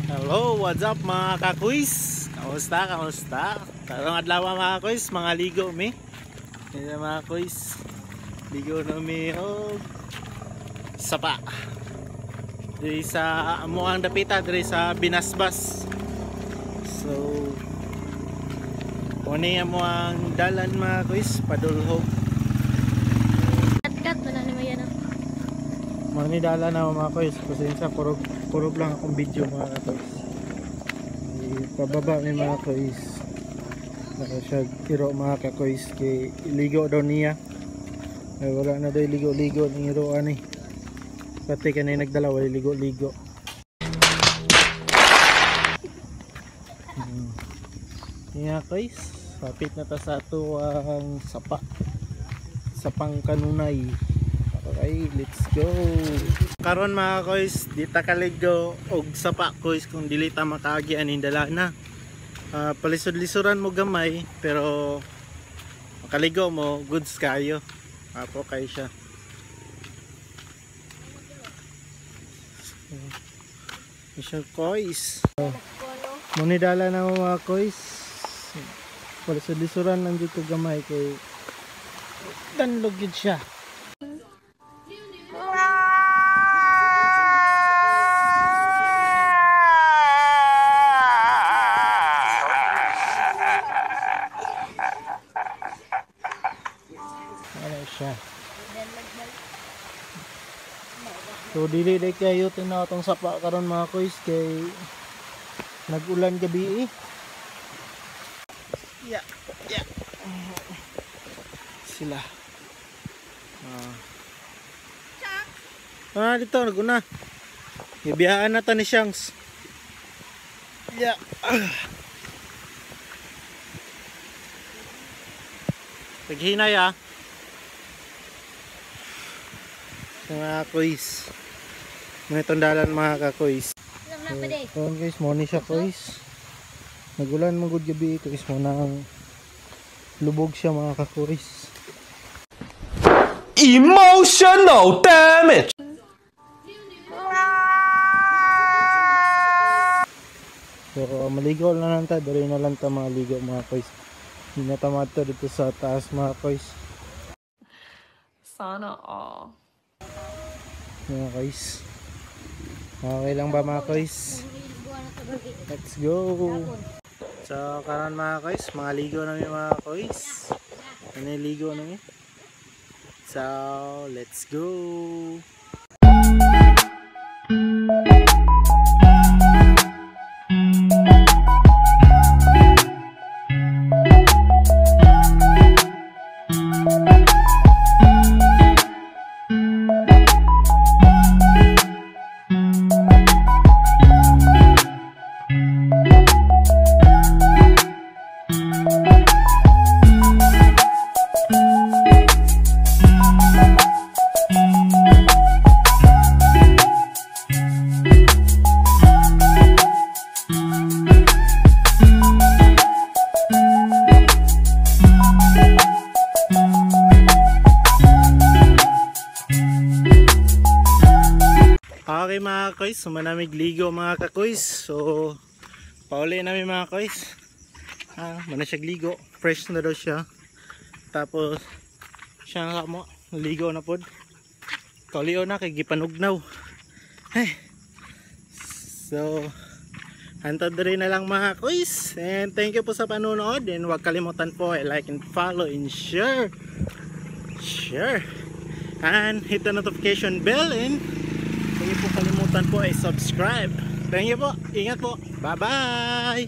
Hello, what's up mga kakuis? Kamusta? Tarong adlaw mga kuis, mga ligo mi. Yan mga kuis. Ligo na mi sapa. Diri sa amuang dapita, diri sa Binasbas. So kuni amuang dalan mga kuis, padulhog. Kat wala ni mayan. Mani dalan na mga kuis, pasensya purog lang akong video mga kuis. Pababa ni mga kuis. Naka siya tiro mga kuis kay iligo daw niya. Ay wala na daw ligo-ligo ng iroan eh. Pati kanay nagdala wala ligo-ligo. Nga guys, papit na ta sa ato ang sapang kanunay. Okay, let's go. Karon mga guys, di ta kaligo og sapa guys kung dili ta makaagian indala na. Palisod-lisuran mo gamay pero makaligo mo goods kayo. Apo kay siya. Siya guys. Munidala na mga guys. Palisod-lisuran lang dito gamay kay danlog gid siya. So dili kayo tinatong sapa karon mga kuis kay nag-ulan gabi eh. Yeah. Sila. Dito naguna. Gibiyaan na ta ni Shanks. Yeah. Paghinay ah. Mga kuis. Mga tondalan mga kakuis. So guys, mo ni siya kuis. Nagulan mo good gabi kuis mo nang lubog siya mga kakuis. Emotional damage. So maligo na lang ta, diri na lang ta mga ligo mga kuis. Hindi na tamad to dito sa taas mga kuis. Sana all. Mga kuis. Okay lang ba mga kuis? Let's go. So karon mga kuis, mga ligo namin mga kuis. Ligo namin. So let's go. Okay mga kuis, sumanamig ligo mga kakuis. So pauli namin mga kuis. Mana siya ligo, fresh na daw siya. Tapos siya nga mo, ligo na pod. Kauliyo na kay gipanugnaw. So hantod rin na lang mga kuis. And thank you po sa panonood. And huwag kalimutan po like and follow and share. And hit the notification bell and huwag po kalimutan po ay subscribe. Thank you po. Ingat po. Bye-bye.